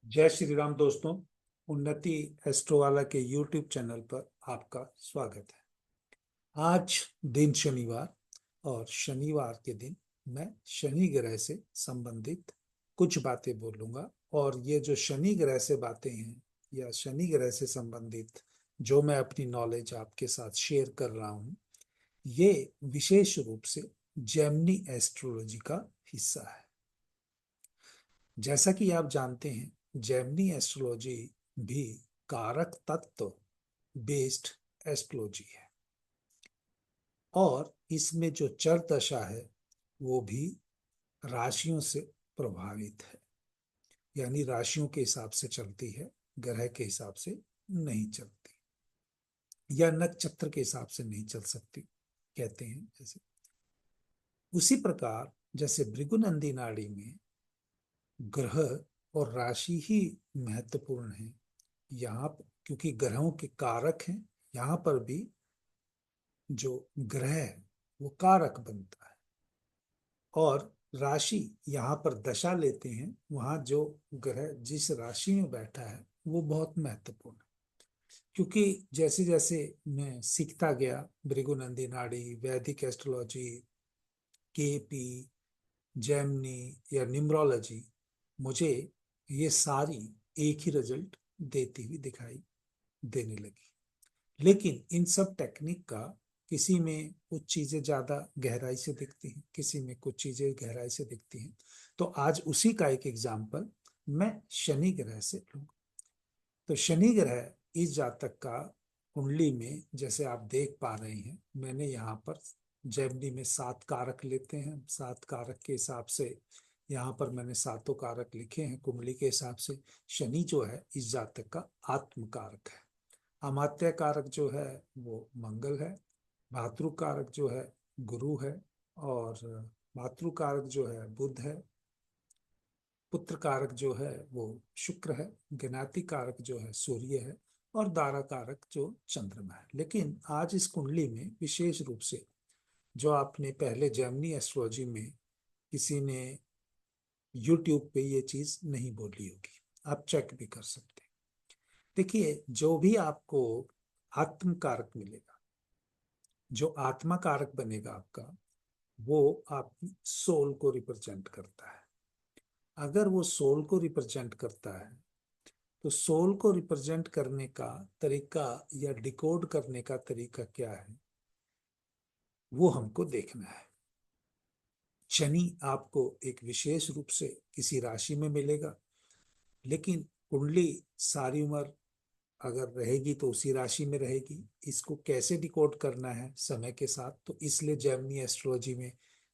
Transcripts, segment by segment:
जय श्री राम दोस्तों। उन्नति एस्ट्रोवाला के यूट्यूब चैनल पर आपका स्वागत है। आज दिन शनिवार और शनिवार के दिन मैं शनि ग्रह से संबंधित कुछ बातें बोलूंगा। और ये जो शनि ग्रह से बातें हैं या शनि ग्रह से संबंधित जो मैं अपनी नॉलेज आपके साथ शेयर कर रहा हूँ, ये विशेष रूप से जेमिनी एस्ट्रोलॉजी का हिस्सा है। जैसा कि आप जानते हैं, जेमिनी एस्ट्रोलॉजी भी कारक तत्व बेस्ड एस्ट्रोलॉजी है और इसमें जो चर दशा है वो भी राशियों से प्रभावित है, यानी राशियों के हिसाब से चलती है, ग्रह के हिसाब से नहीं चलती या नक्षत्र के हिसाब से नहीं चल सकती, कहते हैं जैसे। उसी प्रकार जैसे भृगुनंदी नाड़ी में ग्रह और राशि ही महत्वपूर्ण है, यहाँ क्योंकि ग्रहों के कारक हैं, यहाँ पर भी जो ग्रह है वो कारक बनता है। और राशि यहाँ पर दशा लेते हैं, वहां जो ग्रह जिस राशि में बैठा है वो बहुत महत्वपूर्ण है। क्योंकि जैसे जैसे मैं सीखता गया भृगुनंदी नाड़ी, वैदिक एस्ट्रोलॉजी, केपी, जेमिनी या न्यूमरोलॉजी, मुझे ये सारी एक ही रिजल्ट देती हुई दिखाई देने लगी। लेकिन इन सब टेक्निक का किसी में कुछ चीजें ज्यादा गहराई से दिखती हैं, किसी में कुछ चीजें गहराई से दिखती हैं। तो आज उसी का एक एग्जाम्पल मैं शनि ग्रह से लूंगा। तो शनि ग्रह इस जातक का कुंडली में, जैसे आप देख पा रहे हैं, मैंने यहाँ पर जेमिनी में 7 कारक लेते हैं। 7 कारक के हिसाब से यहाँ पर मैंने सातों कारक लिखे हैं कुंडली के हिसाब से। शनि जो है इस जातक का आत्म कारक है। अमात्य कारक जो है वो मंगल है। भातृ कारक जो है गुरु है। और मातृ कारक जो है बुध है। पुत्र कारक जो है वो शुक्र है। ज्ञाति कारक जो है सूर्य है। और दारा कारक जो चंद्रमा है। लेकिन आज इस कुंडली में विशेष रूप से जो आपने पहले जेमिनी एस्ट्रोलॉजी में किसी ने यूट्यूब पे ये चीज नहीं बोली होगी, आप चेक भी कर सकते हैं। देखिए, जो भी आपको आत्म कारक मिलेगा, जो आत्मा कारक बनेगा आपका, वो आपकी सोल को रिप्रेजेंट करता है। अगर वो सोल को रिप्रेजेंट करता है तो सोल को रिप्रेजेंट करने का तरीका या डिकोड करने का तरीका क्या है, वो हमको देखना है। शनि आपको एक विशेष रूप से किसी राशि में मिलेगा, लेकिन कुंडली सारी उम्र अगर रहेगी तो उसी राशि में रहेगी। इसको कैसे डिकोड करना है समय के साथ, तो इसलिए जेमिनी एस्ट्रोलॉजी में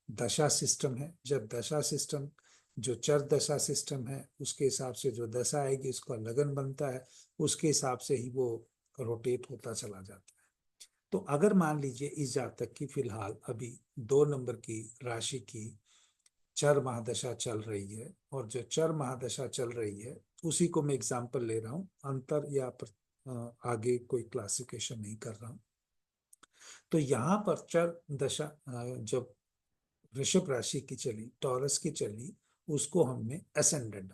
दशा सिस्टम है। जब दशा सिस्टम, जो चर दशा सिस्टम है, उसके हिसाब से जो दशा आएगी उसका लगन बनता है, उसके हिसाब से ही वो रोटेट होता चला जाता है। तो अगर मान लीजिए इस जातक की फिलहाल अभी 2 नंबर की राशि की चर महादशा चल रही है, और जो चर महादशा चल रही है उसी को मैं एग्जाम्पल ले रहा हूँ, अंतर या आगे कोई क्लासिफिकेशन नहीं कर रहा हूँ। तो यहाँ पर चर दशा जब वृषभ राशि की चली, टॉरस की चली, उसको हमने असेंडेंट।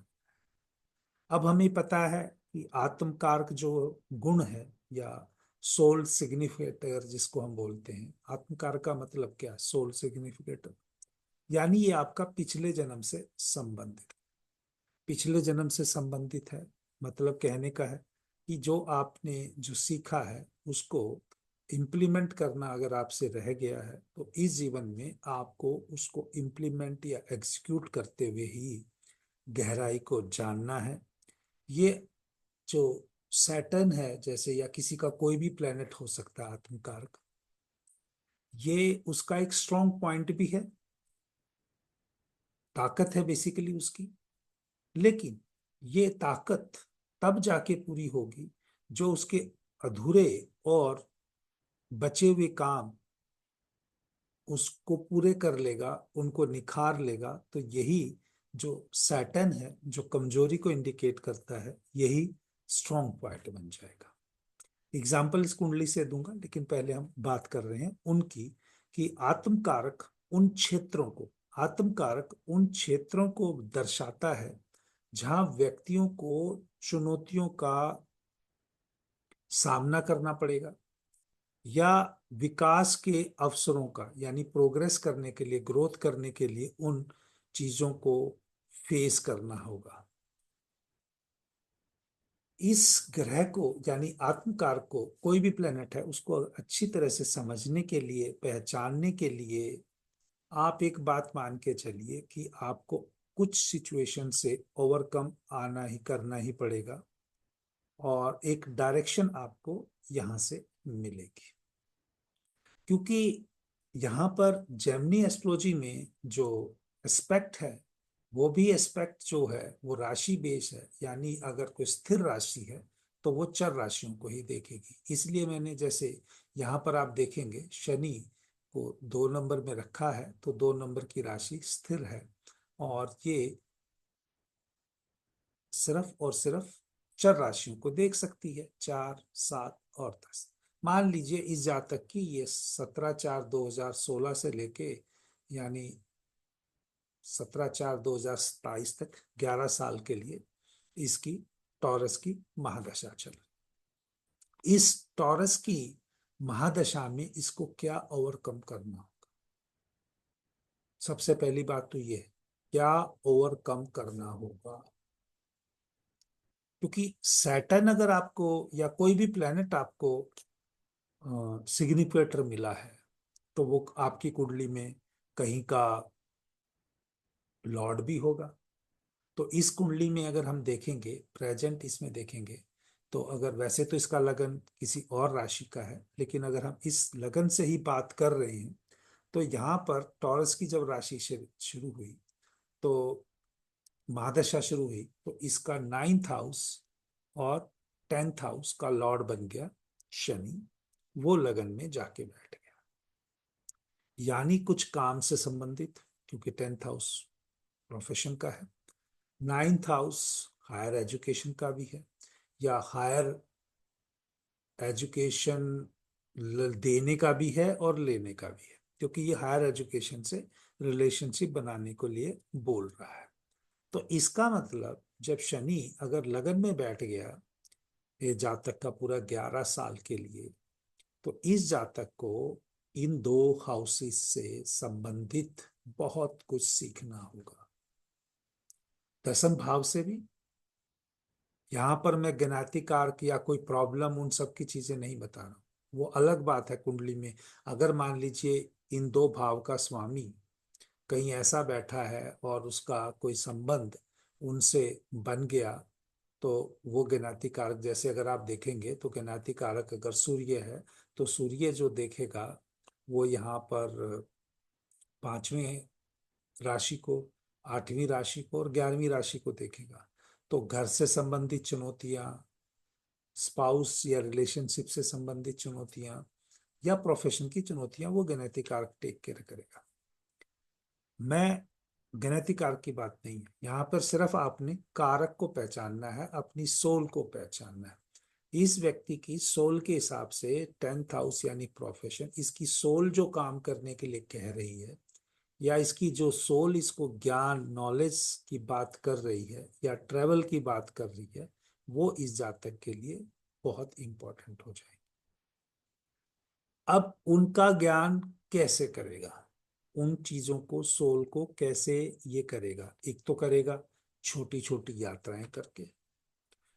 अब हमें पता है कि आत्मकारक जो गुण है या सोल सिग्निफिकेटर जिसको हम बोलते हैं, आत्मकारक का मतलब क्या, सोल सिग्निफिकेटर, यानी ये आपका पिछले जन्म से संबंधित, पिछले जन्म से संबंधित है। मतलब कहने का है कि जो आपने जो सीखा है उसको इम्प्लीमेंट करना अगर आपसे रह गया है, तो इस जीवन में आपको उसको इम्प्लीमेंट या एग्जीक्यूट करते हुए ही गहराई को जानना है। ये जो सैटर्न है जैसे, या किसी का कोई भी प्लेनेट हो सकता है आत्मकारक, ये उसका एक स्ट्रॉन्ग पॉइंट भी है, ताकत है बेसिकली उसकी। लेकिन ये ताकत तब जाके पूरी होगी जो उसके अधूरे और बचे हुए काम उसको पूरे कर लेगा, उनको निखार लेगा। तो यही जो सैटर्न है, जो कमजोरी को इंडिकेट करता है, यही स्ट्रॉन्ग पॉइंट बन जाएगा। एग्जाम्पल इस कुंडली से दूंगा, लेकिन पहले हम बात कर रहे हैं उनकी, कि आत्मकारक उन क्षेत्रों को, आत्मकारक उन क्षेत्रों को दर्शाता है जहां व्यक्तियों को चुनौतियों का सामना करना पड़ेगा या विकास के अवसरों का, यानी प्रोग्रेस करने के लिए, ग्रोथ करने के लिए उन चीजों को फेस करना होगा। इस ग्रह को यानी आत्मकारक को, कोई भी प्लेनेट है उसको अच्छी तरह से समझने के लिए, पहचानने के लिए आप एक बात मान के चलिए कि आपको कुछ सिचुएशन से ओवरकम आना ही करना ही पड़ेगा और एक डायरेक्शन आपको यहां से मिलेगी। क्योंकि यहाँ पर जेमिनी एस्ट्रोलॉजी में जो एस्पेक्ट है, वो भी एस्पेक्ट जो है वो राशि बेस है, यानी अगर कोई स्थिर राशि है तो वो चर राशियों को ही देखेगी। इसलिए मैंने जैसे यहाँ पर आप देखेंगे शनि को 2 नंबर में रखा है, तो 2 नंबर की राशि स्थिर है और ये सिर्फ और सिर्फ चर राशियों को देख सकती है, 4, 7 और 10। मान लीजिए इस जातक की ये 17/4/2016 से लेके यानी 17/4/2027 तक 11 साल के लिए इसकी टॉरस की महादशा चल रही। इस टॉरस की महादशा में इसको क्या ओवरकम करना होगा? सबसे पहली बात तो ये है, क्या ओवरकम करना होगा? क्योंकि सैटर्न अगर आपको या कोई भी प्लेनेट आपको सिग्निफिकेटर मिला है तो वो आपकी कुंडली में कहीं का लॉर्ड भी होगा। तो इस कुंडली में अगर हम देखेंगे, प्रेजेंट इसमें देखेंगे, तो अगर वैसे तो इसका लगन किसी और राशि का है, लेकिन अगर हम इस लगन से ही बात कर रहे हैं तो यहाँ पर टॉरस की जब राशि शुरू हुई, तो महादशा शुरू हुई, तो इसका 9th हाउस और 10th हाउस का लॉर्ड बन गया शनि। वो लगन में जाके बैठ गया, यानी कुछ काम से संबंधित, क्योंकि 10th हाउस प्रोफेशन का है, 9th हाउस हायर एजुकेशन का भी है, या हायर एजुकेशन देने का भी है और लेने का भी है, क्योंकि ये हायर एजुकेशन से रिलेशनशिप बनाने को लिए बोल रहा है। तो इसका मतलब जब शनि अगर लगन में बैठ गया ये जातक का पूरा 11 साल के लिए, तो इस जातक को इन 2 हाउसेस से संबंधित बहुत कुछ सीखना होगा। 10th भाव से भी, यहाँ पर मैं ज्ञाति कारक या कोई प्रॉब्लम उन सब की चीजें नहीं बता रहा हूँ, वो अलग बात है। कुंडली में अगर मान लीजिए इन 2 भाव का स्वामी कहीं ऐसा बैठा है और उसका कोई संबंध उनसे बन गया, तो वो ज्ञाति कारक, जैसे अगर आप देखेंगे तो ज्ञाति कारक अगर सूर्य है तो सूर्य जो देखेगा वो यहाँ पर 5वें राशि को, 8वीं राशि को और 11वीं राशि को देखेगा। तो घर से संबंधित चुनौतियां, स्पाउस या रिलेशनशिप से संबंधित चुनौतियां या प्रोफेशन की चुनौतियां वो ज्ञाति कारक टेक केयर करेगा। मैं ज्ञाति कारक की बात नहीं है यहाँ पर, सिर्फ आपने कारक को पहचानना है, अपनी सोल को पहचानना है। इस व्यक्ति की सोल के हिसाब से 10th हाउस यानी प्रोफेशन, इसकी सोल जो काम करने के लिए कह रही है, या इसकी जो सोल इसको ज्ञान नॉलेज की बात कर रही है या ट्रेवल की बात कर रही है, वो इस जातक के लिए बहुत इंपॉर्टेंट हो जाएगी। अब उनका ज्ञान कैसे करेगा, उन चीजों को, सोल को कैसे ये करेगा? एक तो करेगा छोटी छोटी यात्राएं करके,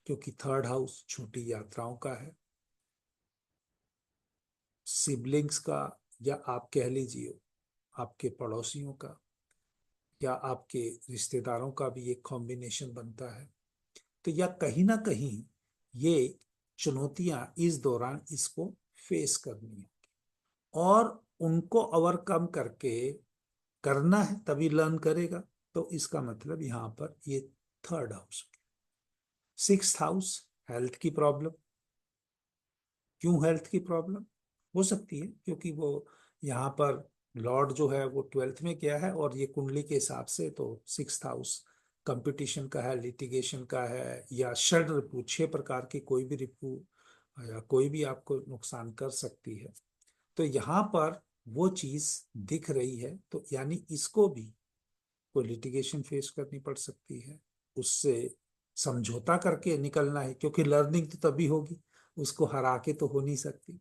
क्योंकि 3rd हाउस छोटी यात्राओं का है। सिबलिंग्स का, या आप कह लीजिए आपके पड़ोसियों का या आपके रिश्तेदारों का भी एक कॉम्बिनेशन बनता है। तो या कहीं ना कहीं ये चुनौतियां इस दौरान इसको फेस करनी है और उनको ओवरकम करके करना है, तभी लर्न करेगा। तो इसका मतलब यहाँ पर ये 3rd house. 6th house health की प्रॉब्लम। क्यों हेल्थ की प्रॉब्लम हो सकती है? क्योंकि वो यहाँ पर लॉर्ड जो है वो 12th में गया है और ये कुंडली के हिसाब से तो 6th हाउस कंपटीशन का है, लिटिगेशन का है, या षड रिपू, 6 प्रकार की कोई भी रिपू या कोई भी आपको नुकसान कर सकती है। तो यहाँ पर वो चीज दिख रही है, तो यानी इसको भी कोई लिटिगेशन फेस करनी पड़ सकती है, उससे समझौता करके निकलना है, क्योंकि लर्निंग तो तभी होगी, उसको हरा के तो हो नहीं सकती।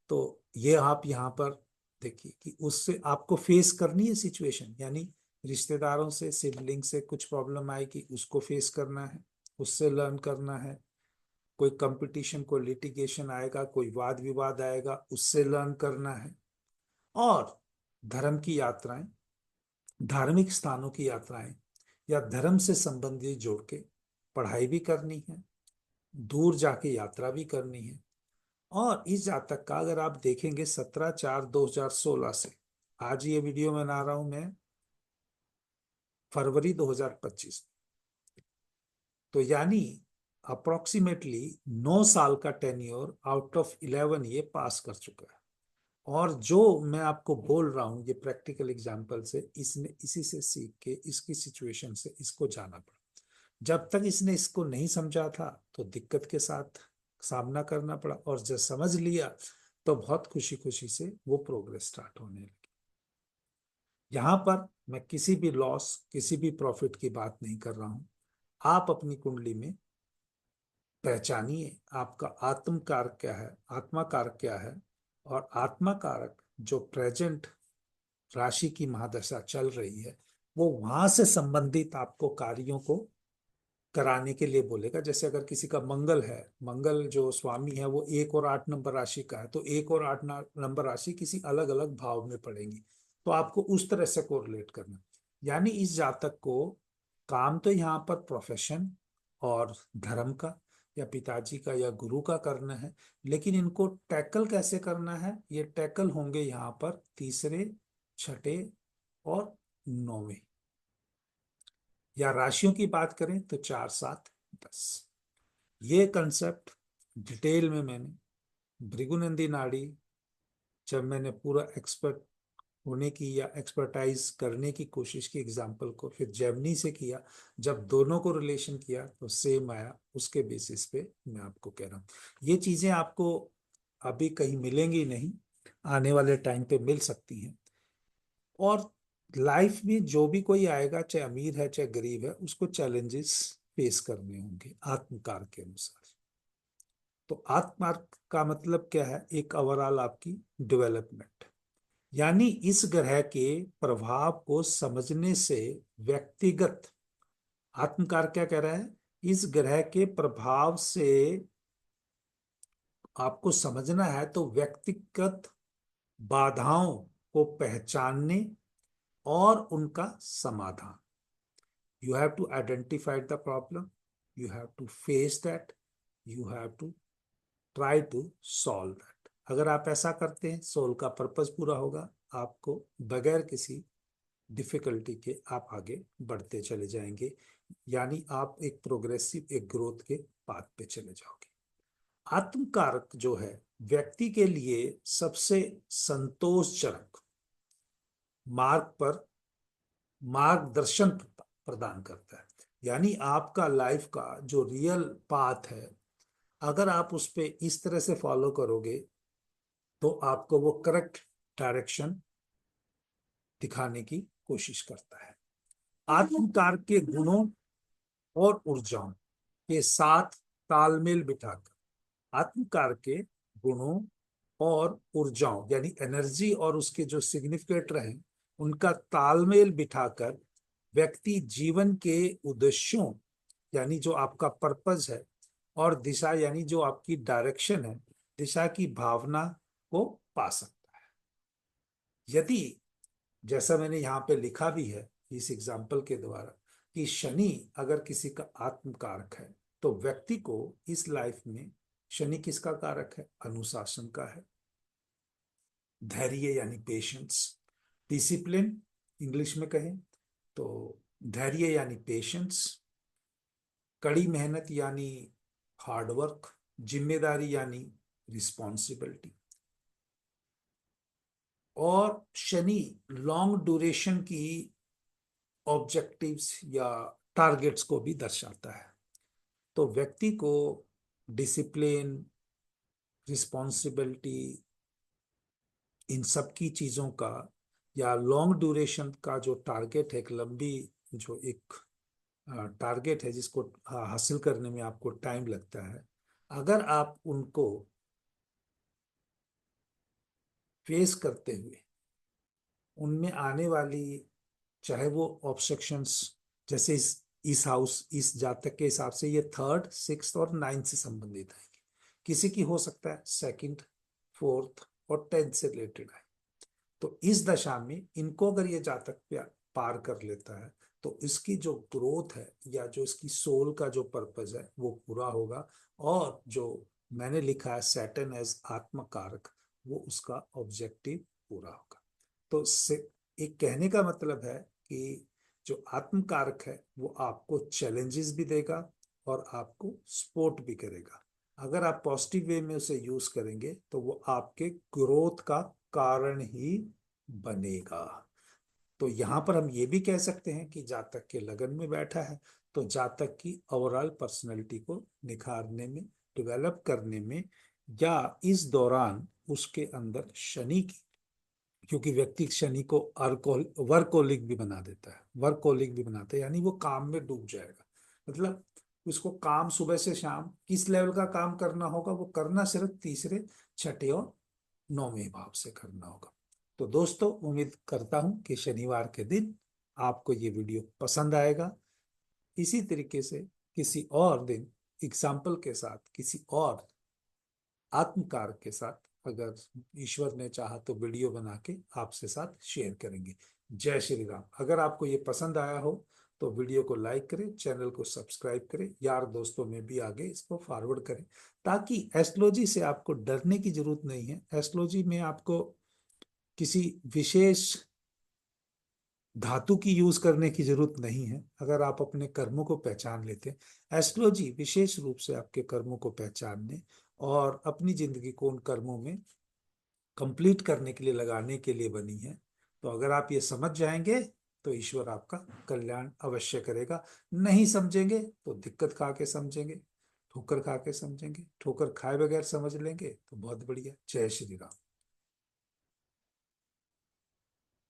तो ये आप यहाँ पर देखिए कि उससे आपको फेस करनी है सिचुएशन, यानी रिश्तेदारों से, सिबलिंग से कुछ प्रॉब्लम आएगी, उसको फेस करना है, उससे लर्न करना है। कोई कंपटीशन, कोई लिटिगेशन आएगा, कोई वाद विवाद आएगा, उससे लर्न करना है। और धर्म की यात्राएं, धार्मिक स्थानों की यात्राएं या धर्म से संबंधित जोड़ के पढ़ाई भी करनी है, दूर जाके यात्रा भी करनी है। और इस जातक का अगर आप देखेंगे 17/4/2016 से, आज ये वीडियो में बना रहा हूं मैं फरवरी 2025, तो यानी अप्रोक्सीमेटली 9 साल का टेन्योर आउट ऑफ 11 ये पास कर चुका है। और जो मैं आपको बोल रहा हूँ ये प्रैक्टिकल एग्जांपल से, इसने इसी से सीख के, इसकी सिचुएशन से इसको जाना पड़ा। जब तक इसने इसको नहीं समझा था तो दिक्कत के साथ सामना करना पड़ा, और जब समझ लिया तो बहुत खुशी खुशी से वो प्रोग्रेस स्टार्ट होने लगी। यहाँ पर मैं किसी भी लॉस, किसी भी प्रॉफिट की बात नहीं कर रहा हूं। आप अपनी कुंडली में पहचानिए आपका आत्म कारक क्या है, आत्मा कारक क्या है, और आत्मा कारक जो प्रेजेंट राशि की महादशा चल रही है वो वहां से संबंधित आपको कार्यों को कराने के लिए बोलेगा। जैसे अगर किसी का मंगल है, मंगल जो स्वामी है वो 1 और 8 नंबर राशि का है, तो 1 और 8 नंबर राशि किसी अलग अलग भाव में पड़ेंगी, तो आपको उस तरह से कोरिलेट करना। यानी इस जातक को काम तो यहाँ पर प्रोफेशन और धर्म का या पिताजी का या गुरु का करना है, लेकिन इनको टैकल कैसे करना है, ये टैकल होंगे यहाँ पर तीसरे, छठे और नौवें। या राशियों की बात करें तो 4 7 10। ये कंसेप्ट डिटेल में मैंने भृगुनंदी नाड़ी, जब मैंने पूरा एक्सपर्ट होने की या एक्सपर्टाइज करने की कोशिश की एग्जाम्पल को, फिर जेमिनी से किया, जब दोनों को रिलेशन किया तो सेम आया, उसके बेसिस पे मैं आपको कह रहा हूँ। ये चीजें आपको अभी कहीं मिलेंगी नहीं, आने वाले टाइम पे मिल सकती हैं। और लाइफ में जो भी कोई आएगा, चाहे अमीर है चाहे गरीब है, उसको चैलेंजेस फेस करने होंगे आत्मकार के अनुसार। तो आत्मकार का मतलब क्या है, एक ओवरऑल आपकी डेवलपमेंट, यानी इस ग्रह के प्रभाव को समझने से व्यक्तिगत, आत्मकार क्या कह रहा है, इस ग्रह के प्रभाव से आपको समझना है तो व्यक्तिगत बाधाओं को पहचानने और उनका समाधान। You have to identify the problem, you have to face that, you have to try to solve that। अगर आप ऐसा करते हैं, सोल का पर्पस पूरा होगा, आपको बगैर किसी डिफिकल्टी के आप आगे बढ़ते चले जाएंगे, यानी आप एक प्रोग्रेसिव, एक ग्रोथ के पाथ पे चले जाओगे। आत्मकारक जो है व्यक्ति के लिए सबसे संतोषजनक मार्ग पर मार्गदर्शन प्रदान करता है। यानी आपका लाइफ का जो रियल पाथ है, अगर आप उस पे इस तरह से फॉलो करोगे तो आपको वो करेक्ट डायरेक्शन दिखाने की कोशिश करता है। आत्मकार के गुणों और ऊर्जाओं के साथ तालमेल बिठाकर, आत्मकार के गुणों और ऊर्जाओं यानी एनर्जी और उसके जो सिग्निफिकेटर हैं उनका तालमेल बिठाकर व्यक्ति जीवन के उद्देश्यों, यानी जो आपका पर्पस है, और दिशा यानी जो आपकी डायरेक्शन है, दिशा की भावना को पा सकता है। यदि, जैसा मैंने यहाँ पे लिखा भी है इस एग्जाम्पल के द्वारा, कि शनि अगर किसी का आत्मकारक है तो व्यक्ति को इस लाइफ में शनि किसका कारक है, अनुशासन का है, धैर्य यानी पेशेंस, डिसिप्लिन इंग्लिश में कहें तो धैर्य यानी पेशेंस, कड़ी मेहनत यानी हार्डवर्क, जिम्मेदारी यानी रिस्पॉन्सिबिलिटी। और शनि लॉन्ग ड्यूरेशन की ऑब्जेक्टिव्स या टारगेट्स को भी दर्शाता है। तो व्यक्ति को डिसिप्लिन, रिस्पॉन्सिबिलिटी, इन सब की चीजों का, या लॉन्ग ड्यूरेशन का जो टारगेट है, एक लंबी जो एक टारगेट है जिसको हासिल करने में आपको टाइम लगता है, अगर आप उनको फेस करते हुए उनमें आने वाली, चाहे वो ऑब्स्ट्रक्शंस, जैसे इस हाउस, इस जातक के हिसाब से ये थर्ड, सिक्स्थ और नाइन्थ से संबंधित है। किसी की हो सकता है सेकंड, फोर्थ और टेंथ से रिलेटेड है। तो इस दशा में इनको अगर ये जातक पार कर लेता है तो इसकी जो ग्रोथ है या जो इसकी सोल का जो पर्पज है वो पूरा होगा। और जो मैंने लिखा है सैटर्न एज आत्मकारक, वो उसका ऑब्जेक्टिव पूरा होगा। तो से एक कहने का मतलब है कि जो आत्मकारक है वो आपको चैलेंजेस भी देगा और आपको सपोर्ट भी करेगा। अगर आप पॉजिटिव वे में उसे यूज करेंगे तो वो आपके ग्रोथ का कारण ही बनेगा। तो यहाँ पर हम ये भी कह सकते हैं कि जातक के लगन में बैठा है तो जातक की ओवरऑल पर्सनैलिटी को निखारने में, डेवलप करने में, या इस दौरान उसके अंदर शनि की, क्योंकि व्यक्ति शनि को वर्कोलिक भी बना देता है, वर्कोलिक भी बनाता है, यानी वो काम में डूब जाएगा। मतलब उसको काम सुबह से शाम किस लेवल का काम करना होगा, वो करना सिर्फ तीसरे, छठे और नौवें भाव से करना होगा। तो दोस्तों, उम्मीद करता हूं कि शनिवार के दिन आपको ये वीडियो पसंद आएगा। इसी तरीके से किसी और दिन एग्जाम्पल के साथ, किसी और आत्मकार के साथ, अगर ईश्वर ने चाहा तो वीडियो बना के आपसे साथ शेयर करेंगे। जय श्री राम। अगर आपको ये पसंद आया हो तो वीडियो को लाइक करें, चैनल को सब्सक्राइब करें, यार दोस्तों में भी आगे इसको फॉरवर्ड करें, ताकि एस्ट्रोलॉजी से आपको डरने की जरूरत नहीं है। एस्ट्रोलॉजी में आपको किसी विशेष धातु की यूज करने की जरूरत नहीं है। अगर आप अपने कर्मों को पहचान लेते हैं, एस्ट्रोलॉजी विशेष रूप से आपके कर्मों को पहचानने और अपनी जिंदगी को उन कर्मों में कंप्लीट करने के लिए, लगाने के लिए बनी है। तो अगर आप ये समझ जाएंगे तो ईश्वर आपका कल्याण अवश्य करेगा। नहीं समझेंगे तो दिक्कत खा के समझेंगे, ठोकर खा के समझेंगे, ठोकर खाए बगैर समझ लेंगे तो बहुत बढ़िया। जय श्री राम।